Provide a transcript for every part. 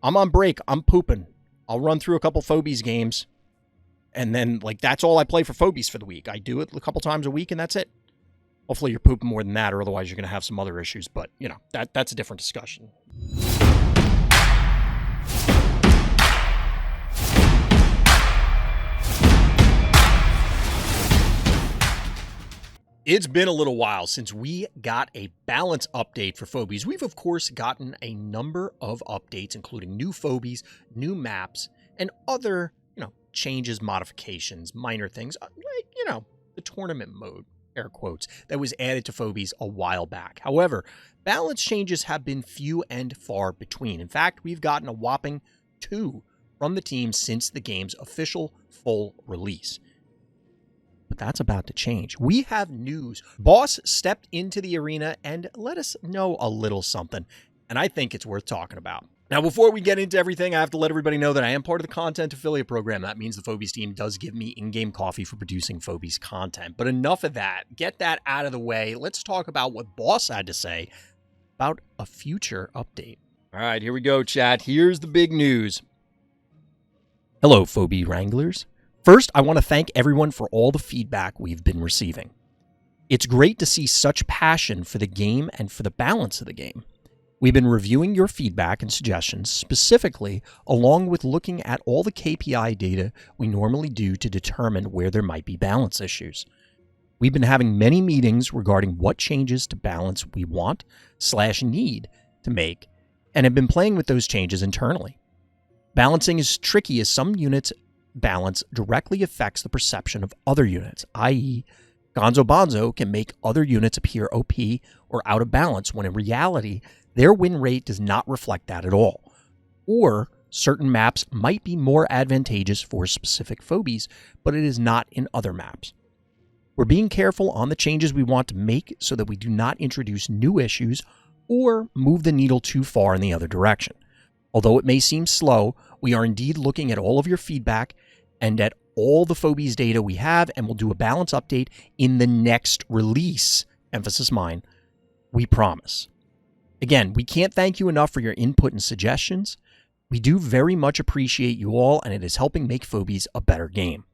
I'm on break. I'm pooping. I'll run through a couple Phobies games, and then, like, that's all I play for Phobies for the week. I do it a couple times a week, and that's it. Hopefully you're pooping more than that, or otherwise you're going to have some other issues. But, you know, that's a different discussion. It's been a little while since we got a balance update for Phobies. We've, of course, gotten a number of updates, including new Phobies, new maps, and other, changes, modifications, minor things, like, the tournament mode, air quotes, that was added to Phobies a while back. However, balance changes have been few and far between. In fact, we've gotten a whopping 2 from the team since the game's official full release. But that's about to change. We have news. Boss stepped into the arena and let us know a little something, and I think it's worth talking about. Now, before we get into everything, I have to let everybody know that I am part of the content affiliate program. That means the Phobies team does give me in-game coffee for producing Phobies content. But enough of that. Get that out of the way. Let's talk about what Boss had to say about a future update. All right, here we go, chat. Here's the big news. Hello, Phobie Wranglers. First, I want to thank everyone for all the feedback we've been receiving. It's great to see such passion for the game and for the balance of the game. We've been reviewing your feedback and suggestions specifically, along with looking at all the KPI data we normally do to determine where there might be balance issues. We've been having many meetings regarding what changes to balance we want/need to make, and have been playing with those changes internally. Balancing is tricky as some units' balance directly affects the perception of other units, i.e., Gonzo Bonzo can make other units appear OP or out of balance when in reality, their win rate does not reflect that at all. Or certain maps might be more advantageous for specific Phobies, but it is not in other maps. We're being careful on the changes we want to make so that we do not introduce new issues or move the needle too far in the other direction. Although it may seem slow, we are indeed looking at all of your feedback and at all the Phobies data we have, and we'll do a balance update in the next release. Emphasis mine. We promise. Again, we can't thank you enough for your input and suggestions. We do very much appreciate you all, and it is helping make Phobies a better game.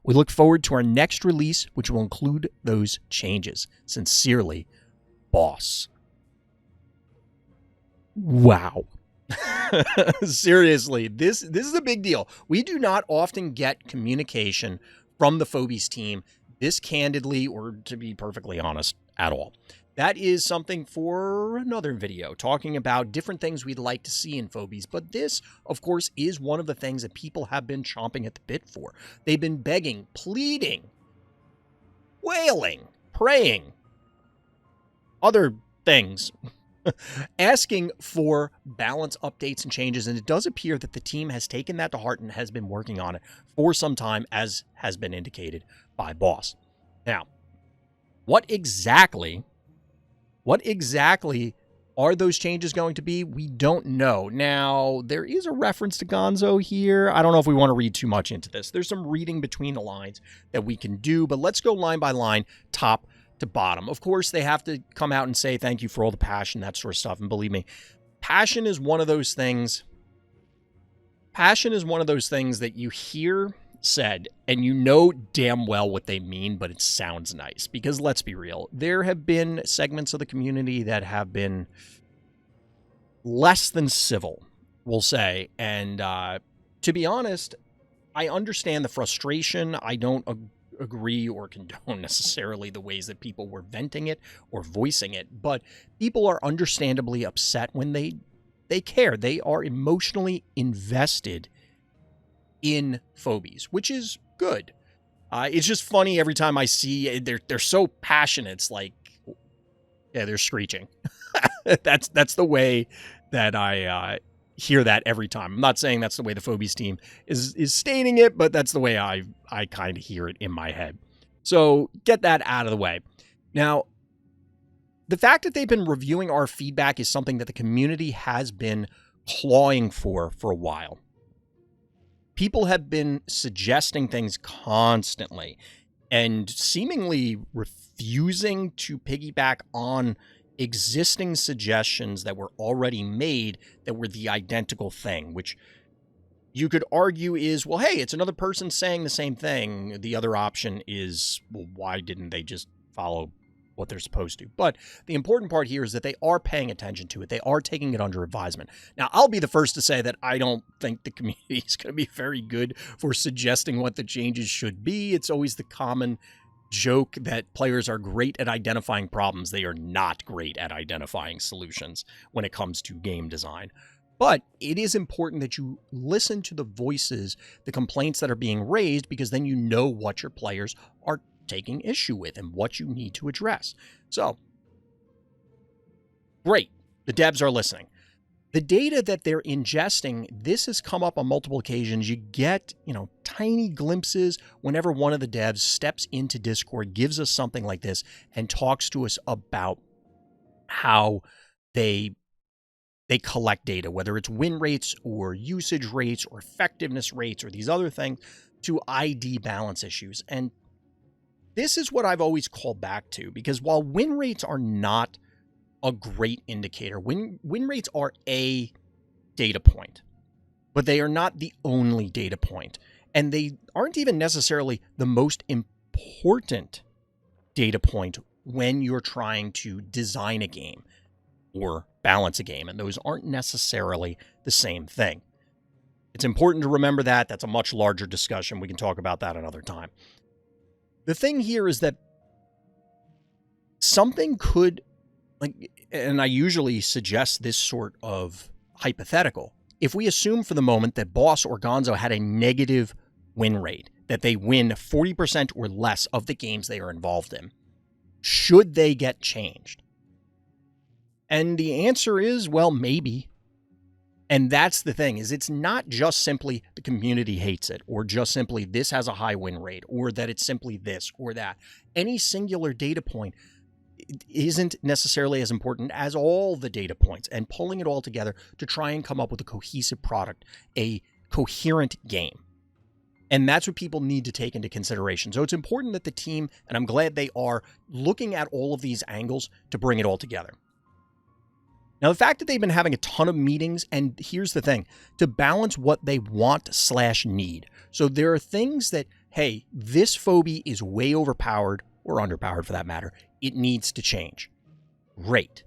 We look forward to our next release, which will include those changes. Sincerely, Boss. Wow. Seriously, this is a big deal. We do not often get communication from the Phobies team this candidly, or to be perfectly honest, at all. That is something for another video, talking about different things we'd like to see in Phobies. But this, of course, is one of the things that people have been chomping at the bit for. They've been begging, pleading, wailing, praying, other things, asking for balance updates and changes. And it does appear that the team has taken that to heart and has been working on it for some time, as has been indicated by Boss. Now, what exactly are those changes going to be? We don't know. Now, there is a reference to Gonzo here. I don't know if we want to read too much into this. There's some reading between the lines that we can do, but let's go line by line, top to bottom. Of course, they have to come out and say thank you for all the passion, that sort of stuff. And believe me, passion is one of those things. Passion is one of those things that you hear said, and you know damn well what they mean, but it sounds nice. Because let's be real, there have been segments of the community that have been less than civil, we'll say. And to be honest, I understand the frustration. I don't agree or condone necessarily the ways that people were venting it or voicing it, but people are understandably upset when they care. They are emotionally invested in Phobies, which is good. It's just funny every time I see they're so passionate. It's like, yeah, they're screeching. That's the way that I hear that every time. I'm not saying that's the way the Phobies team is stating it, but that's the way I kind of hear it in my head. So get that out of the way. Now, the fact that they've been reviewing our feedback is something that the community has been clawing for a while. People have been suggesting things constantly and seemingly refusing to piggyback on existing suggestions that were already made that were the identical thing, which you could argue is, well, hey, it's another person saying the same thing. The other option is, well, why didn't they just follow what they're supposed to? But the important part here is that they are paying attention to it. They are taking it under advisement. Now, I'll be the first to say that I don't think the community is going to be very good for suggesting what the changes should be. It's always the common joke that players are great at identifying problems. They are not great at identifying solutions when it comes to game design. But it is important that you listen to the voices, the complaints that are being raised, because then you know what your players are taking issue with and what you need to address. So, great. The devs are listening. The data that they're ingesting, this has come up on multiple occasions. You get, tiny glimpses whenever one of the devs steps into Discord, gives us something like this, and talks to us about how they collect data, whether it's win rates or usage rates or effectiveness rates or these other things, to ID balance issues. And this is what I've always called back to, because while win rates are not a great indicator, win rates are a data point, but they are not the only data point. And they aren't even necessarily the most important data point when you're trying to design a game or balance a game, and those aren't necessarily the same thing. It's important to remember that. That's a much larger discussion. We can talk about that another time. The thing here is that something could, and I usually suggest this sort of hypothetical. If we assume for the moment that Boss or Gonzo had a negative win rate, that they win 40% or less of the games they are involved in, should they get changed? And the answer is, well, maybe. And that's the thing, is it's not just simply the community hates it, or just simply this has a high win rate, or that it's simply this or that. Any singular data point isn't necessarily as important as all the data points, and pulling it all together to try and come up with a cohesive product, a coherent game. And that's what people need to take into consideration. So it's important that the team, and I'm glad they are, looking at all of these angles to bring it all together. Now, the fact that they've been having a ton of meetings, and here's the thing, to balance what they want/need. So there are things that, hey, this phobie is way overpowered, or underpowered for that matter. It needs to change. Great.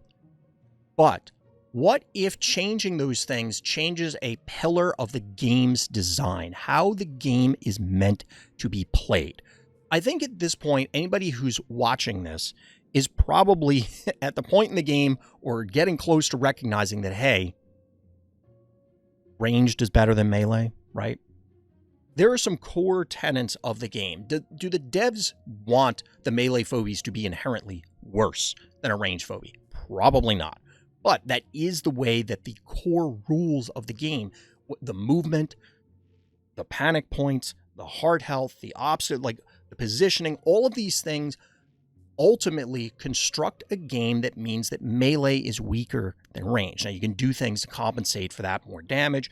But what if changing those things changes a pillar of the game's design, how the game is meant to be played? I think at this point, anybody who's watching this is probably at the point in the game or getting close to recognizing that, hey, ranged is better than melee, right? There are some core tenets of the game. Do the devs want the melee phobies to be inherently worse than a range phobie? Probably not. But that is the way that the core rules of the game, the movement, the panic points, the heart health, the opposite, the positioning, all of these things ultimately construct a game that means that melee is weaker than range. Now, you can do things to compensate for that: more damage,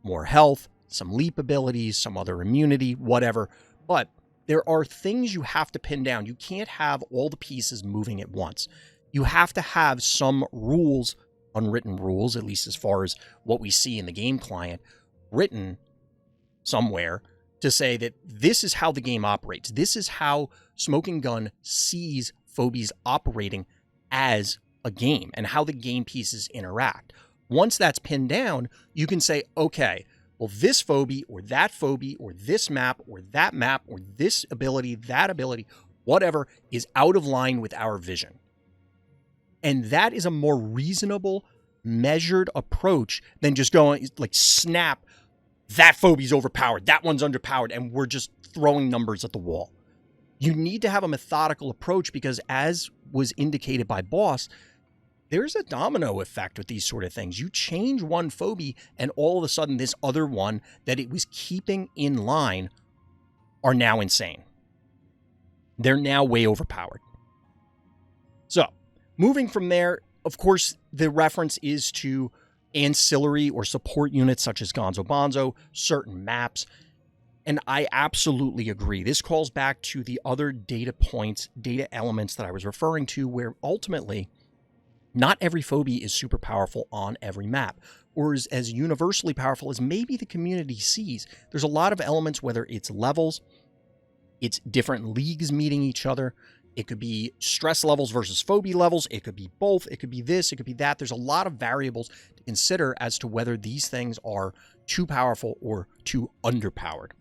more health, some leap abilities, some other immunity, whatever. But there are things you have to pin down. You can't have all the pieces moving at once. You have to have some rules, unwritten rules, at least as far as what we see in the game client, written somewhere to say that this is how the game operates. This is how Smoking Gun sees Phobies operating as a game and how the game pieces interact. Once that's pinned down, you can say, okay, well, this phobie or this map or that map or this ability, that ability, whatever, is out of line with our vision. And that is a more reasonable, measured approach than just going snap, that phobie's overpowered, that one's underpowered, and we're just throwing numbers at the wall. You need to have a methodical approach because, as was indicated by Boss, there's a domino effect with these sort of things. You change one phobie and all of a sudden this other one that it was keeping in line are now insane. They're now way overpowered. So, moving from there, of course, the reference is to ancillary or support units such as Gonzo Bonzo, certain maps, and I absolutely agree. This calls back to the other data points, data elements that I was referring to, where ultimately Not every phobie is super powerful on every map, or is as universally powerful as maybe the community sees. There's a lot of elements, whether it's levels, it's different leagues meeting each other. It could be stress levels versus phobia levels. It could be both. It could be this. It could be that. There's a lot of variables to consider as to whether these things are too powerful or too underpowered.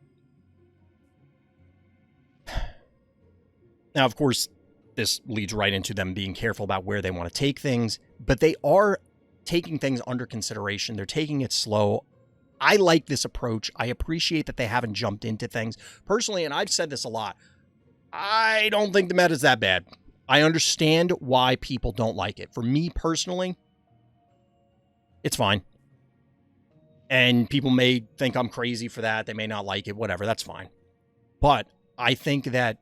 Now, of course, this leads right into them being careful about where they want to take things, but they are taking things under consideration. They're taking it slow. I like this approach. I appreciate that they haven't jumped into things. Personally, and I've said this a lot, I don't think the meta is that bad. I understand why people don't like it. For me personally, it's fine. And people may think I'm crazy for that. They may not like it, whatever. That's fine. But I think that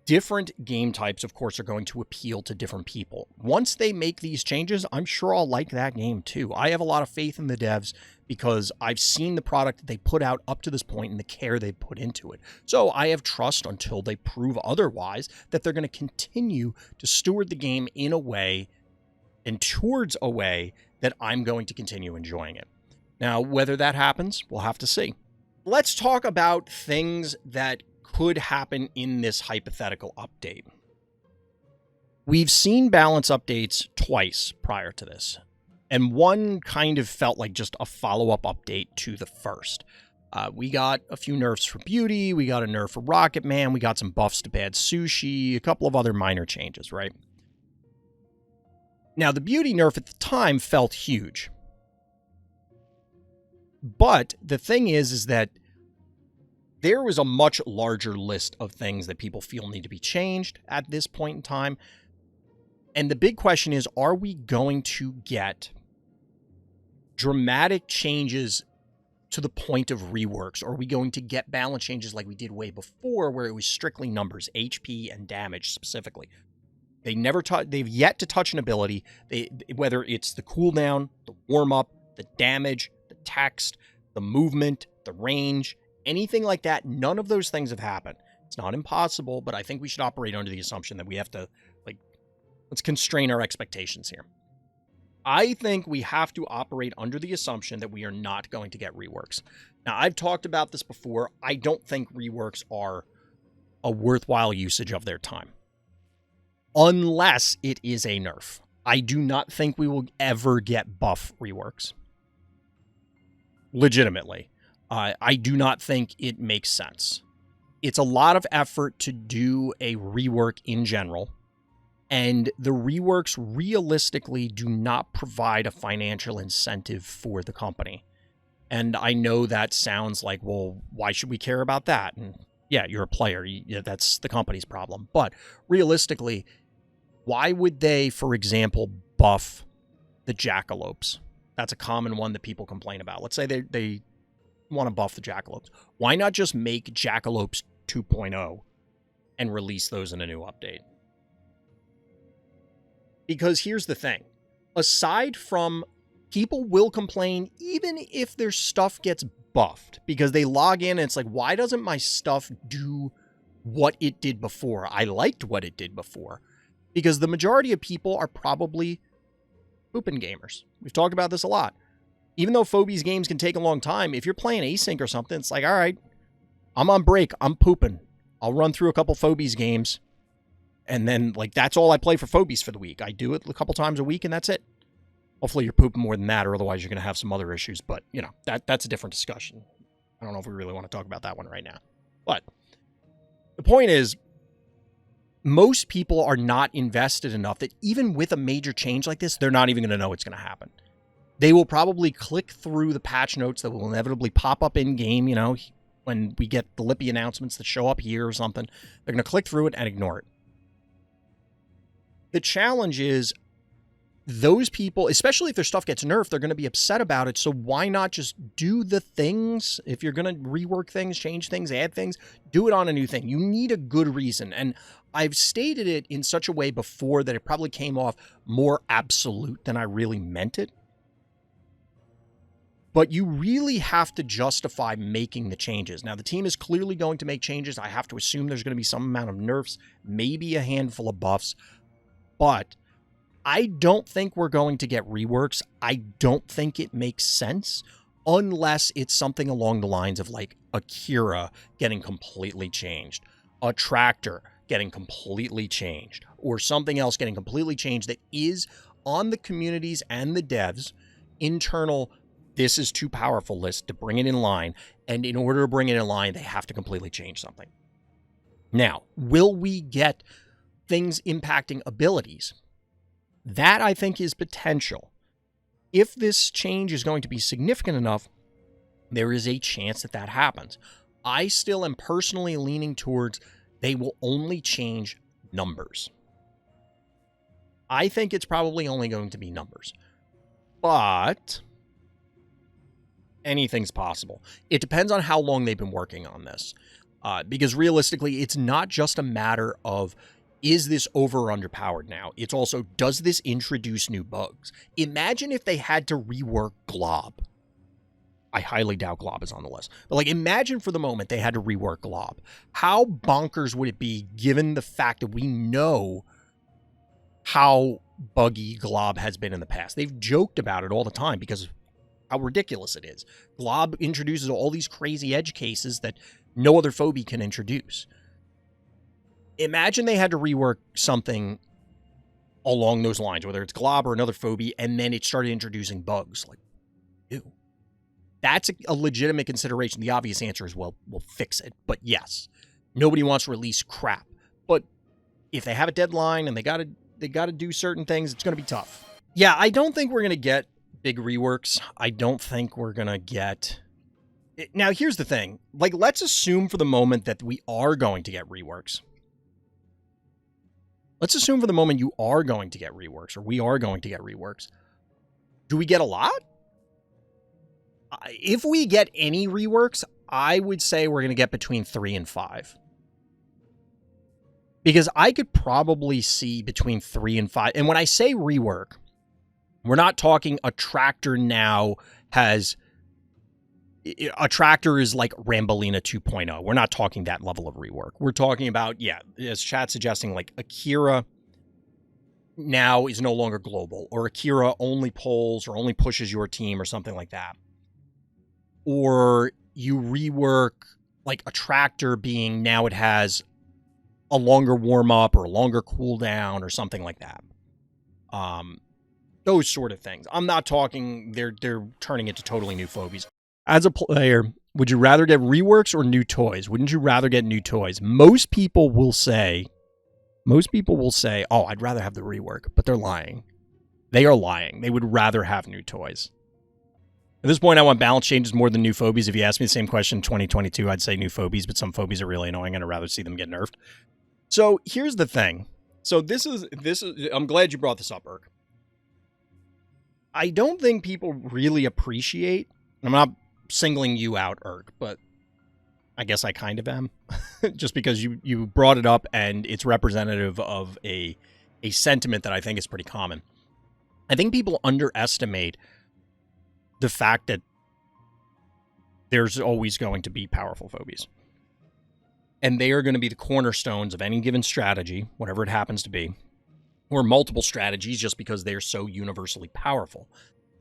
different game types, of course, are going to appeal to different people. Once they make these changes, I'm sure I'll like that game too. I have a lot of faith in the devs because I've seen the product that they put out up to this point and the care they've put into it. So I have trust until they prove otherwise that they're going to continue to steward the game in a way and towards a way that I'm going to continue enjoying it. Now, whether that happens, we'll have to see. Let's talk about things that could happen in this hypothetical update. We've seen balance updates twice prior to this, and one kind of felt like just a follow-up update to the first. We got a few nerfs for Beauty, we got a nerf for Rocket Man, we got some buffs to Bad Sushi, a couple of other minor changes, right? Now, the Beauty nerf at the time felt huge. But the thing is that there was a much larger list of things that people feel need to be changed at this point in time. And the big question is, are we going to get dramatic changes to the point of reworks? Or are we going to get balance changes like we did way before, where it was strictly numbers, HP and damage specifically? They've yet to touch an ability, whether it's the cooldown, the warm-up, the damage, the text, the movement, the range, anything like that. None of those things have happened. It's not impossible, but I think we should operate under the assumption that we have to, let's constrain our expectations here. I think we have to operate under the assumption that we are not going to get reworks. Now, I've talked about this before. I don't think reworks are a worthwhile usage of their time, unless it is a nerf. I do not think we will ever get buff reworks. Legitimately. I do not think it makes sense. It's a lot of effort to do a rework in general, and the reworks realistically do not provide a financial incentive for the company. And I know that sounds like, well, why should we care about that? And yeah, you're a player. That's the company's problem. But realistically, why would they, for example, buff the jackalopes? That's a common one that people complain about. Let's say they want to buff the jackalopes. Why not just make jackalopes 2.0 and release those in a new update? Because here's the thing. Aside from, people will complain even if their stuff gets buffed, because they log in and it's like, why doesn't my stuff do what it did before? I liked what it did before. Because the majority of people are probably pooping gamers. We've talked about this a lot. Even though Phobies games can take a long time, if you're playing async or something, it's like, all right, I'm on break, I'm pooping. I'll run through a couple Phobies games, and then, that's all I play for Phobies for the week. I do it a couple times a week, and that's it. Hopefully you're pooping more than that, or otherwise you're going to have some other issues, but, that's a different discussion. I don't know if we really want to talk about that one right now. But the point is, most people are not invested enough that even with a major change like this, they're not even going to know it's going to happen. They will probably click through the patch notes that will inevitably pop up in-game, when we get the Lippy announcements that show up here or something. They're going to click through it and ignore it. The challenge is, those people, especially if their stuff gets nerfed, they're going to be upset about it. So why not just do the things? If you're going to rework things, change things, add things, do it on a new thing. You need a good reason. And I've stated it in such a way before that it probably came off more absolute than I really meant it. But you really have to justify making the changes. Now, the team is clearly going to make changes. I have to assume there's going to be some amount of nerfs, maybe a handful of buffs. but I don't think we're going to get reworks. I don't think it makes sense unless it's something along the lines of like Akira getting completely changed, a Tractor getting completely changed, or something else getting completely changed that is on the communities and the devs' internal, this is too powerful list to bring it in line. And in order to bring it in line, they have to completely change something. Now, will we get things impacting abilities? That, I think, is potential. If this change is going to be significant enough, there is a chance that that happens. I still am personally leaning towards they will only change numbers. I think it's probably only going to be numbers. But anything's possible. It depends on how long they've been working on this. Because realistically, it's not just a matter of, is this over or underpowered now? It's also, does this introduce new bugs? Imagine if they had to rework Glob. I highly doubt Glob is on the list. But like, imagine for the moment they had to rework Glob. How bonkers would it be given the fact that we know how buggy Glob has been in the past? They've joked about it all the time because of how ridiculous it is. Glob introduces all these crazy edge cases that no other phobie can introduce. Imagine they had to rework something along those lines, whether it's Glob or another phobie, and then it started introducing bugs. Like, ew. That's a legitimate consideration. The obvious answer is, well, we'll fix it. But yes, nobody wants to release crap. But if they have a deadline and they got to do certain things, it's going to be tough. Yeah, I don't think we're going to get big reworks. I don't think we're going to get... Now, here's the thing. Like, let's assume for the moment that we are going to get reworks. Let's assume for the moment you are going to get reworks, or we are going to get reworks. Do we get a lot? If we get any reworks, I would say we're going to get between 3 and 5. Because I could probably see between 3 and 5. And when I say rework, we're not talking a Tractor now has... A Tractor is like Rambolina 2.0. We're not talking that level of rework. We're talking about, yeah, as chat's suggesting, like Akira now is no longer global, or Akira only pulls or only pushes your team or something like that. Or you rework like a Tractor being now it has a longer warm-up or a longer cooldown or something like that. Those sort of things. I'm not talking they're turning into totally new phobies. As a player, would you rather get reworks or new toys? Wouldn't you rather get new toys? Most people will say, oh, I'd rather have the rework, but they're lying. They are lying. They would rather have new toys. At this point, I want balance changes more than new phobies. If you asked me the same question in 2022, I'd say new phobies, but some phobies are really annoying and I'd rather see them get nerfed. So here's the thing. So this is, I'm glad you brought this up, Irk. I don't think people really appreciate, I'm not singling you out, Irk, but I guess I kind of am, just because you brought it up and it's representative of a sentiment that I think is pretty common. I think people underestimate the fact that there's always going to be powerful phobies. And they are going to be the cornerstones of any given strategy, whatever it happens to be, or multiple strategies just because they're so universally powerful.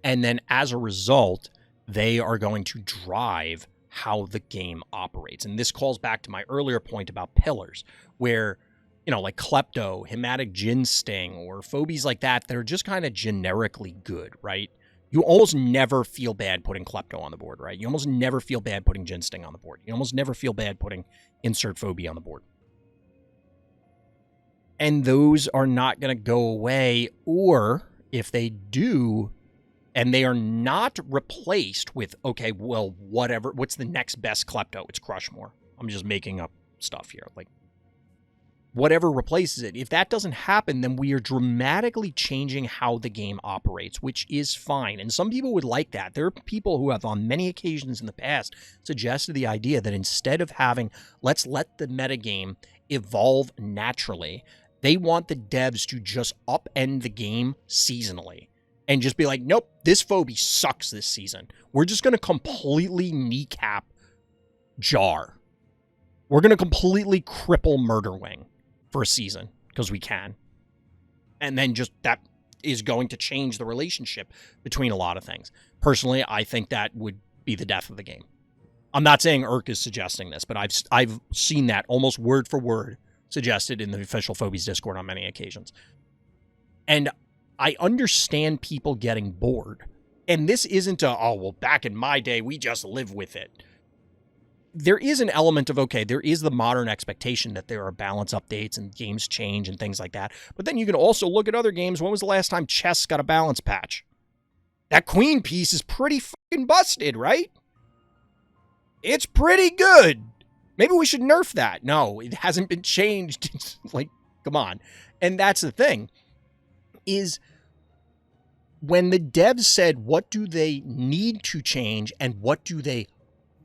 And then as a result, they are going to drive how the game operates. And this calls back to my earlier point about pillars, where, you know, like Klepto, Hematic Gin Sting, or phobies like that, they're just kind of generically good, right? You almost never feel bad putting Klepto on the board, right? You almost never feel bad putting Gin Sting on the board. You almost never feel bad putting Insert Phobia on the board. And those are not going to go away, or if they do, and they are not replaced with, okay, well, whatever, what's the next best Klepto? It's Crushmore. I'm just making up stuff here. Like, whatever replaces it. If that doesn't happen, then we are dramatically changing how the game operates, which is fine. And some people would like that. There are people who have on many occasions in the past suggested the idea that instead of having, let's let the metagame evolve naturally, they want the devs to just upend the game seasonally. And just be like, nope, this phobie sucks this season. We're just going to completely kneecap Jar. We're going to completely cripple Murderwing for a season, because we can. And then just that is going to change the relationship between a lot of things. Personally, I think that would be the death of the game. I'm not saying Urk is suggesting this, but I've seen that almost word for word suggested in the official Phobies Discord on many occasions. And I understand people getting bored. And this isn't back in my day, we just live with it. There is an element of, okay, there is the modern expectation that there are balance updates and games change and things like that. But then you can also look at other games. When was the last time chess got a balance patch? That queen piece is pretty fucking busted, right? It's pretty good. Maybe we should nerf that. No, it hasn't been changed. Like, come on. And that's the thing, is when the devs said, what do they need to change and what do they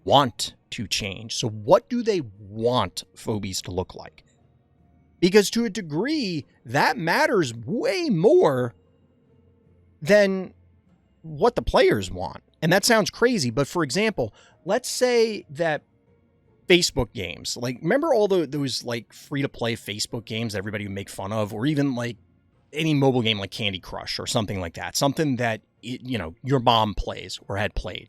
want to change? So what do they want Phobies to look like? Because to a degree, that matters way more than what the players want. And that sounds crazy, but for example, let's say that Facebook games, like, remember all those like free-to-play Facebook games that everybody would make fun of, or even like any mobile game like Candy Crush or something like that, something that, your mom plays or had played.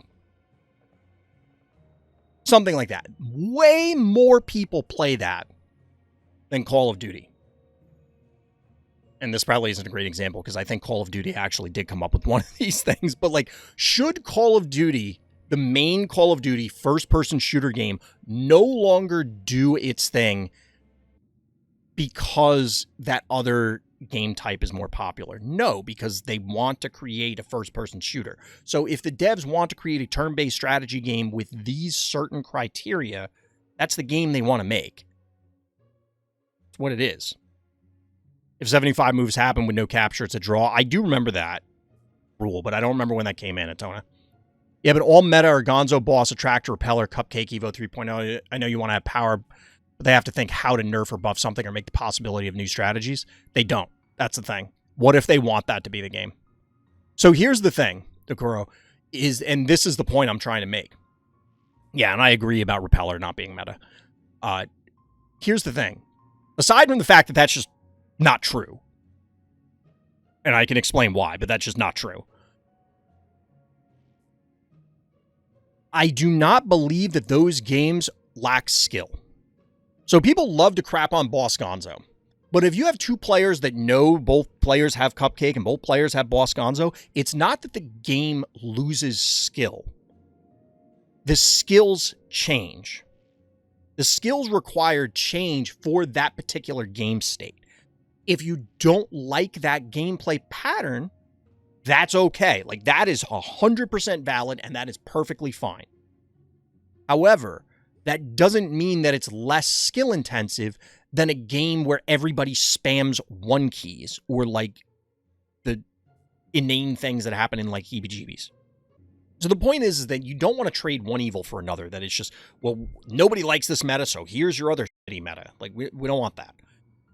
Something like that. Way more people play that than Call of Duty. And this probably isn't a great example because I think Call of Duty actually did come up with one of these things. But like, should Call of Duty, the main Call of Duty first-person shooter game, no longer do its thing because that other game type is more popular? No, because they want to create a first-person shooter. So if the devs want to create a turn-based strategy game with these certain criteria, that's the game they want to make. It's what it is. If 75 moves happen with no capture, it's a draw. I do remember that rule, but I don't remember when that came in, Atona. Yeah, but all meta are Gonzo, Boss, Attractor, Repeller, Cupcake, Evo 3.0. I know you want to have power, but they have to think how to nerf or buff something or make the possibility of new strategies. They don't. That's the thing. What if they want that to be the game? So here's the thing, Dokuro, and this is the point I'm trying to make. Yeah, and I agree about Repeller not being meta. Here's the thing. Aside from the fact that that's just not true, and I can explain why, but that's just not true. I do not believe that those games lack skill. So people love to crap on Boss Gonzo. But if you have two players that know both players have Cupcake and both players have Boss Gonzo, it's not that the game loses skill. The skills change. The skills required change for that particular game state. If you don't like that gameplay pattern, that's okay. Like, that is 100% valid and that is perfectly fine. However, that doesn't mean that it's less skill intensive than a game where everybody spams one keys or like the inane things that happen in like heebie-jeebies. So the point is that you don't want to trade one evil for another. That it's just, well, nobody likes this meta, so here's your other shitty meta. Like, we don't want that.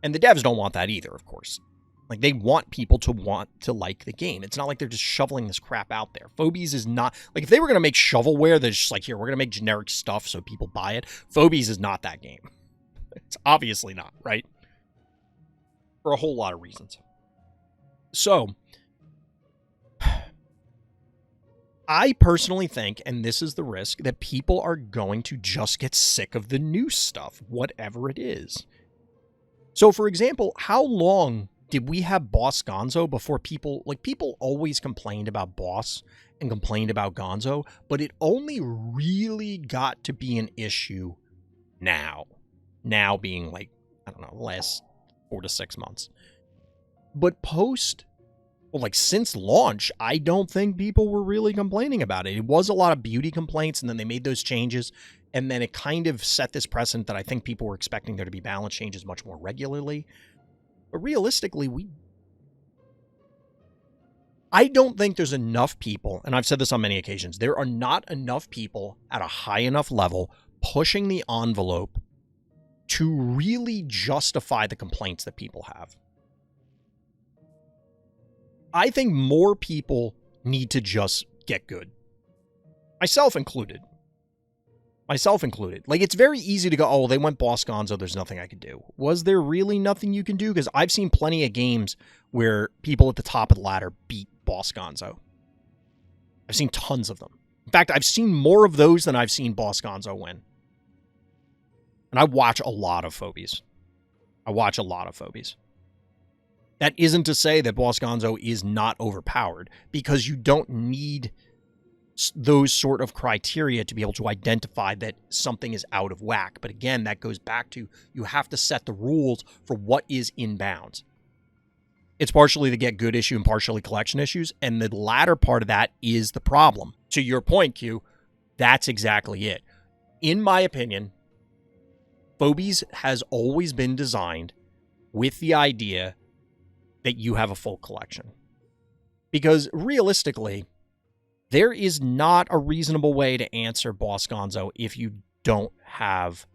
And the devs don't want that either, of course. Like, they want people to want to like the game. It's not like they're just shoveling this crap out there. Phobies is not, like, if they were going to make shovelware that's just like, here, we're going to make generic stuff so people buy it. Phobies is not that game. It's obviously not, right? For a whole lot of reasons. So, I personally think, and this is the risk, that people are going to just get sick of the new stuff, whatever it is. So, for example, how long did we have Boss Gonzo before people always complained about Boss and complained about Gonzo, but it only really got to be an issue now. Now being like, I don't know, the last 4 to 6 months. But since launch, I don't think people were really complaining about it. It was a lot of beauty complaints, and then they made those changes, and then it kind of set this precedent that I think people were expecting there to be balance changes much more regularly. But realistically, I don't think there's enough people, and I've said this on many occasions, there are not enough people at a high enough level pushing the envelope to really justify the complaints that people have. I think more people need to just get good. Myself included. Like, it's very easy to go, oh, they went Boss Gonzo, there's nothing I could do. Was there really nothing you can do? Because I've seen plenty of games where people at the top of the ladder beat Boss Gonzo. I've seen tons of them. In fact, I've seen more of those than I've seen Boss Gonzo win. And I watch a lot of Phobies. That isn't to say that Boss Gonzo is not overpowered, because you don't need those sort of criteria to be able to identify that something is out of whack. But again, that goes back to, you have to set the rules for what is in bounds. It's partially the get good issue and partially collection issues, and the latter part of that is the problem. To your point, Q, that's exactly it. In my opinion, Phobies has always been designed with the idea that you have a full collection. Because realistically, there is not a reasonable way to answer Boss Gonzo if you don't have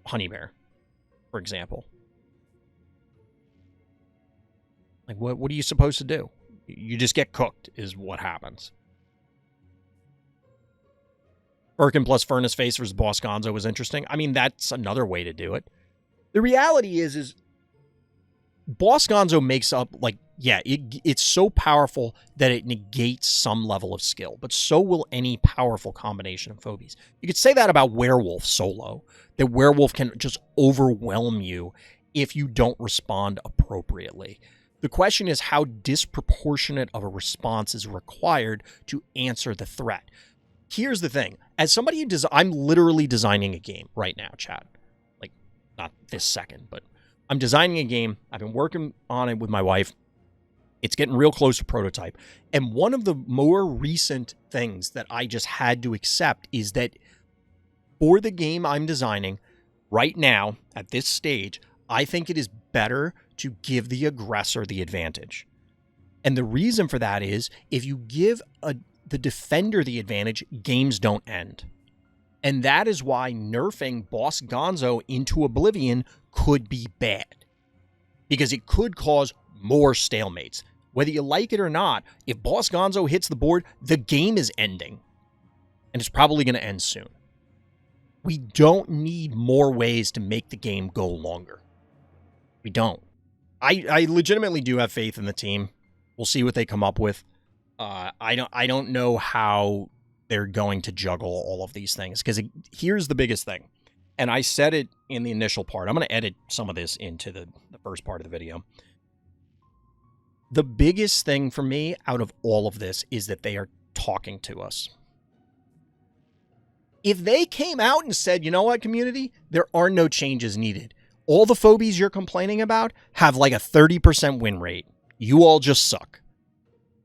Honey Bear, for example. Like, what are you supposed to do? You just get cooked, is what happens. Firkin plus Furnace Face versus Boss Gonzo was interesting. I mean, that's another way to do it. The reality is Boss Gonzo makes up, like, yeah, it's so powerful that it negates some level of skill, but so will any powerful combination of Phobies. You could say that about Werewolf solo, that Werewolf can just overwhelm you if you don't respond appropriately. The question is how disproportionate of a response is required to answer the threat. Here's the thing. As somebody who I'm literally designing a game right now, chat. Like, not this second, but I'm designing a game. I've been working on it with my wife. It's getting real close to prototype. And one of the more recent things that I just had to accept is that for the game I'm designing right now, at this stage, I think it is better to give the aggressor the advantage. And the reason for that is, if you give the defender the advantage, games don't end. And that is why nerfing Boss Gonzo into Oblivion could be bad. Because it could cause more stalemates. Whether you like it or not, if Boss Gonzo hits the board, the game is ending. And it's probably going to end soon. We don't need more ways to make the game go longer. We don't. I legitimately do have faith in the team. We'll see what they come up with. I don't know how they're going to juggle all of these things, because here's the biggest thing. And I said it in the initial part. I'm going to edit some of this into the first part of the video. The biggest thing for me out of all of this is that they are talking to us. If they came out and said, you know what, community, there are no changes needed. All the Phobies you're complaining about have like a 30% win rate. You all just suck.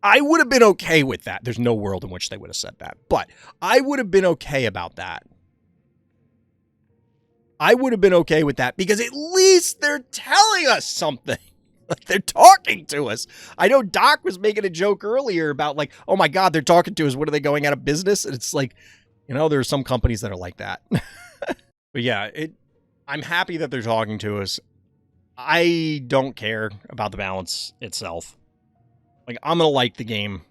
I would have been okay with that. There's no world in which they would have said that. But I would have been okay about that. I would have been okay with that because at least they're telling us something. Like, they're talking to us. I know Doc was making a joke earlier about, like, oh my God, they're talking to us. What, are they going out of business? And it's like, you know, there are some companies that are like that. But yeah, I'm happy that they're talking to us. I don't care about the balance itself. Like, I'm going to like the game.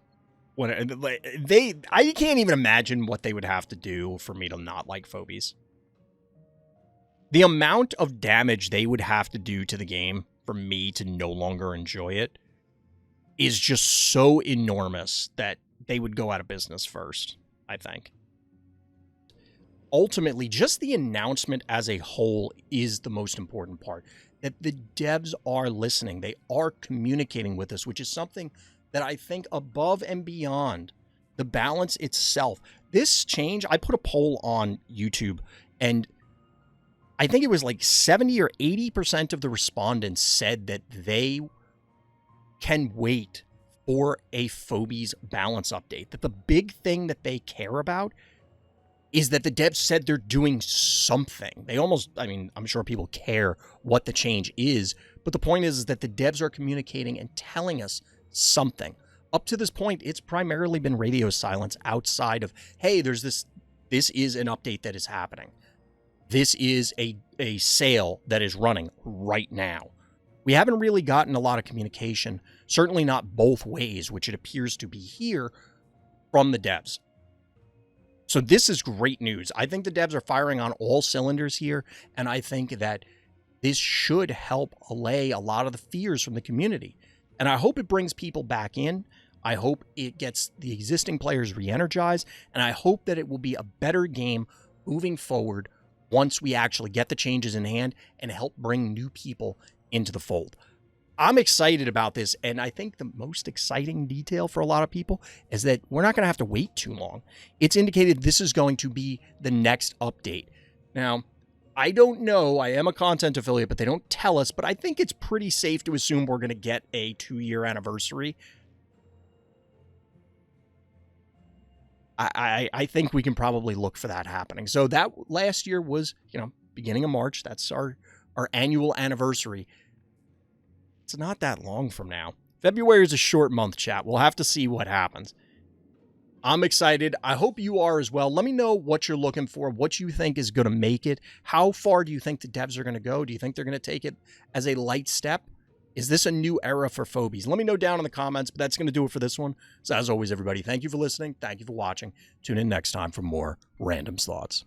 I can't even imagine what they would have to do for me to not like Phobies. The amount of damage they would have to do to the game for me to no longer enjoy it is just so enormous that they would go out of business first, I think. Ultimately, just the announcement as a whole is the most important part. That the devs are listening. They are communicating with us, which is something that I think above and beyond the balance itself. This change, I put a poll on YouTube, and I think it was like 70 or 80% of the respondents said that they can wait for a Phobies balance update. That the big thing that they care about is that the devs said they're doing something. They almost, I mean, I'm sure people care what the change is, but the point is that the devs are communicating and telling us something. Up to this point, it's primarily been radio silence outside of, hey, there's this is an update that is happening. This is a sale that is running right now. We haven't really gotten a lot of communication, certainly not both ways, which it appears to be here, from the devs. So this is great news. I think the devs are firing on all cylinders here, and I think that this should help allay a lot of the fears from the community. And I hope it brings people back in. I hope it gets the existing players re-energized, and I hope that it will be a better game moving forward once we actually get the changes in hand and help bring new people into the fold. I'm excited about this, and I think the most exciting detail for a lot of people is that we're not going to have to wait too long. It's indicated this is going to be the next update. Now, I don't know. I am a content affiliate, but they don't tell us, but I think it's pretty safe to assume we're going to get a 2-year anniversary. I think we can probably look for that happening. So that last year was, beginning of March. That's our annual anniversary. It's not that long from now. February is a short month, chat. We'll have to see what happens. I'm excited. I hope you are as well. Let me know what you're looking for, what you think is going to make it. How far do you think the devs are going to go? Do you think they're going to take it as a light step? Is this a new era for Phobies? Let me know down in the comments, but that's going to do it for this one. So as always, everybody, thank you for listening. Thank you for watching. Tune in next time for more Random Thoughts.